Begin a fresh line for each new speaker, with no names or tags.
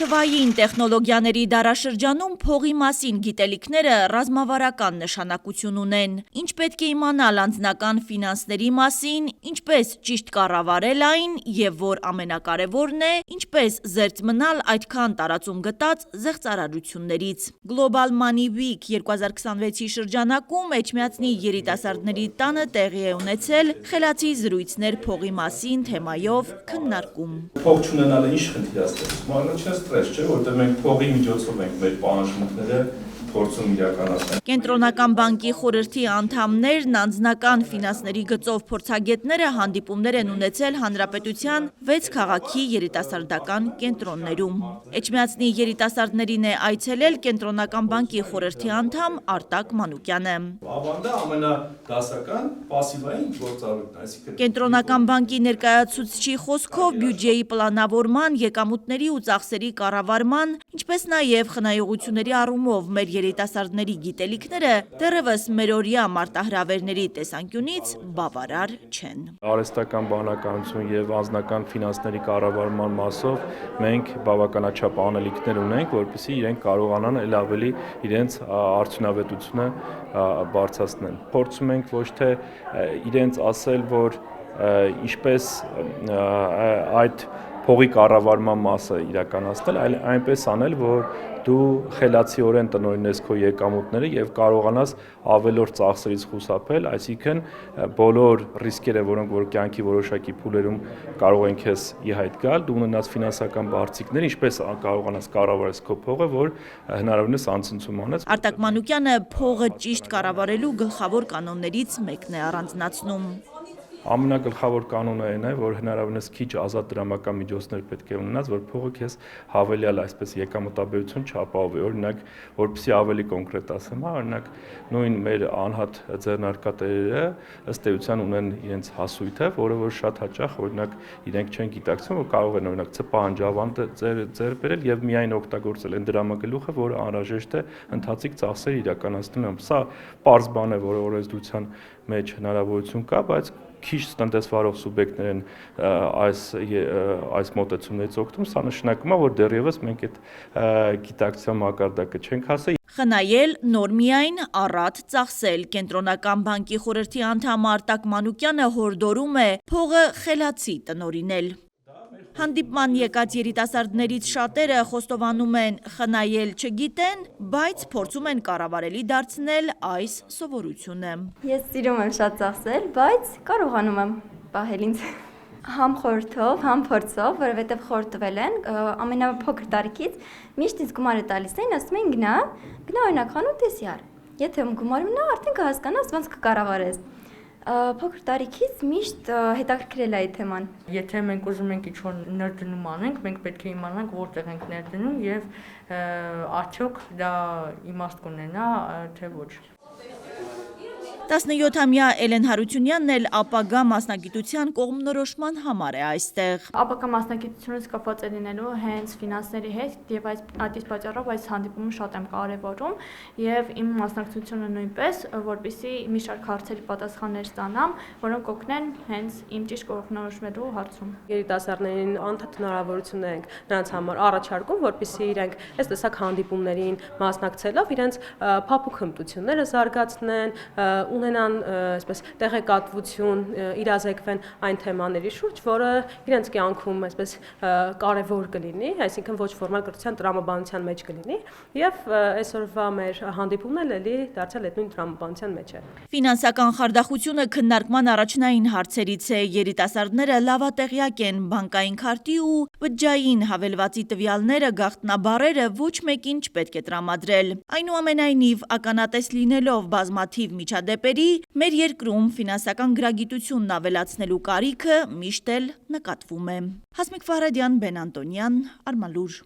Թվային տեխնոլոգիաների դարաշրջանում փողի մասին գիտելիքները ռազմավարական նշանակություն ունեն։ Ինչ պետք է իմանալ անձնական ֆինանսների մասին, ինչպես ճիշտ կառավարել այն և որ ամենակարևորն է, ինչպես զերծ մնալ այդքան տարածում գտած զեղծարարություններից։ Global Money Week 2026-ի շրջանակում Էջմիածնի երիտասարդների տանը տեղի է ունեցել «Խելացի զրույցներ փողի մասին» թեմայով քննարկում։
Փող չունենալը ինչ խնդիր է ստեղծում, ստրես չէ, որտեղ մենք փողի միջոցով ենք մեր պահանջմունքները փորձում իրականացնել։
Կենտրոնական բանկի խորհրդի անդամներն, անձնական ֆինանսների գծով փորձագետները հանդիպումներ են ունեցել հանրապետության 6 քաղաքի երիտասարդական կենտրոններում։ Էջմիածնի երիտասարդներին է այցելել Կենտրոնական բանկի խորհրդի անդամ Արտակ Մանուկյանը։
Ավանդը ամենադասական պասիվային գործառույթն է, այսինքն
Կենտրոնական բանկի ներկայացուցչի խոսքով բյուջեի պլանավորման, եկամուտների ու ծախսերի կառավարման, ինչպես նաև խնայողությունների առումով մեր երիտասարդների գիտելիքները դեռևս մերօրյա մարտահրավերների տեսանկյունից բավարար չեն։
Արհեստական բանականություն եւ անձնական ֆինանսների կառավարման մասով մենք բավականաչափ անելիքներ ունենք, որպեսզի իրենք կարողանան ել ավելի իրենց արդյունավետությունը բարձրացնել։ Փորձում ենք ոչ թե իրենց ասել, որ ինչպես այդ փողի կառավարման մասը իրականացնել, այլ այնպես անել, որ դու խելացիորեն տնօրինես քո եկամուտները եւ կարողանաս ավելորդ ծախսերից խուսափել, այսինքն բոլոր ռիսկերը, որոնք որ կյանքի որոշակի փուլերում կարող են քեզ ի հայտ գալ, դու ունենաս ֆինանսական բարձիկներ, ինչպես կարողանաս կառավարես քո փողը, որ հնարավորինս անցնցում անես։
Արտակ Մանուկյանը փողը ճիշտ կառավարելու գլխավոր կանոններից մեկն է առանձնացնում։
Ամենագլխավոր կանոնը այն է, որ հնարավորինս քիչ ազատ դրամական միջոցներ պետք է ունենաս, որ փողը քեզ հավելյալ այսպես եկամտաբերություն չապահովի։ Օրինակ, որպեսզի ավելի կոնկրետ ասեմ, օրինակ նույն մեր անհատ ձեռնարկատերերը ըստ էության ունեն իրենց հասույթը, որը որ շատ հաճախ օրինակ իրենք չեն գիտակցում, որ կարող են օրինակ ՑՊ-անջավանդ ձեռք բերել եւ միայն օգտագործել այն դրամագլուխը, որը անհրաժեշտ է ընթացիկ ծախսեր իրականացնելու։ Սա պարզ բան է, որը օրենսդրության մեջ հնարավորություն կա, բայց քիչ տնտեսվարող սուբյեկտներ են այս մոտեցումներից օգտվում, սա նշանակում է, որ դեռևս մենք այդ գիտակցության մակարդակը չենք հասել։
Խնայել նոր միայն առատ ծախսել։ Կենտրոնական բանկի խորհրդի անդամ Արտակ Մանուկյանը հորդորում է փողը խելացի տնօրինել։ Հանդիպման եկած երիտասարդներից շատերը խոստովանում են խնայել չգիտեն, բայց փորձում են կառավարելի դարձնել այս սովորությունը։
Ես սիրում եմ շատ ծախսել, բայց կարողանում եմ պահել ինձ համ խորհրդով, համ փորձով, որովհետև խորհրդվել են ամենափոքր տարիքից միշտ ինձ գումարը տալիս էին, ասում էին գնա օրինակ խանութ էսի առ։ Եթե գումարում նա արդեն կհասկանաս ոնց կկառավարես։ Փոքր տարիքից միշտ հետաքրքրել է այդ թեման։
Եթե մենք ուզում ենք ինչ-որ ներդնում անենք, մենք պետք է իմանանք որտեղ ենք ներդնում եւ արդյոք դա իմաստ կունենա, թե ոչ։
17-ամյա Էլեն Հարությունյանն էլ ապագա մասնագիտության կողմնորոշման համար է այստեղ։
Ապագա մասնագիտությունից կապված է լինելու հենց ֆինանսների հետ եւ այդ պատճառով այս հանդիպումը շատ եմ կարեւորում եւ իմ մասնակցությունը նույնպես, որպեսզի մի շարք հարցերի պատասխաններ ստանամ, որոնք կօգնեն հենց իմ ճիշտ կողմնորոշվելու հարցում։
Երիտասարդներին անդադ հնարավորություններ ենք նրանց համար առաջարկում, որպեսզի իրենք այս տեսակ հանդիպումներին մասնակցելով իրենց փափուկ հմտությունները զարգացնեն, ունենան այսպես տեղեկատվություն, իրազեկվեն այն թեմաների շուրջ, որը իրենց կյանքում այսպես կարևոր կլինի, այսինքն ոչ ֆորմալ կրթության տրամաբանության մեջ կլինի, եւ այսօրվա մեր հանդիպումն էլ էլի դարձյալ այդ նույն տրամաբանության մեջ է։
Ֆինանսական խարդախությունը քննարկման առաջնային հարցերից է։ Երիտասարդները լավատեղյակ են բանկային քարտի ու բջջային հավելվածի տվյալները, գաղտնաբառերը ոչ մեկին չպետք է տրամադրել։ Այնուամենայնիվ, ականատես լինելով բազմաթիվ միջադեպերի, մեր երկրում ֆինանսական գրագիտությունն ավելացնելու կարիքը միշտ էլ նկատվում է։ Հասմիկ Ֆարադյան, Բեն Անտոնյան, Արմալուր։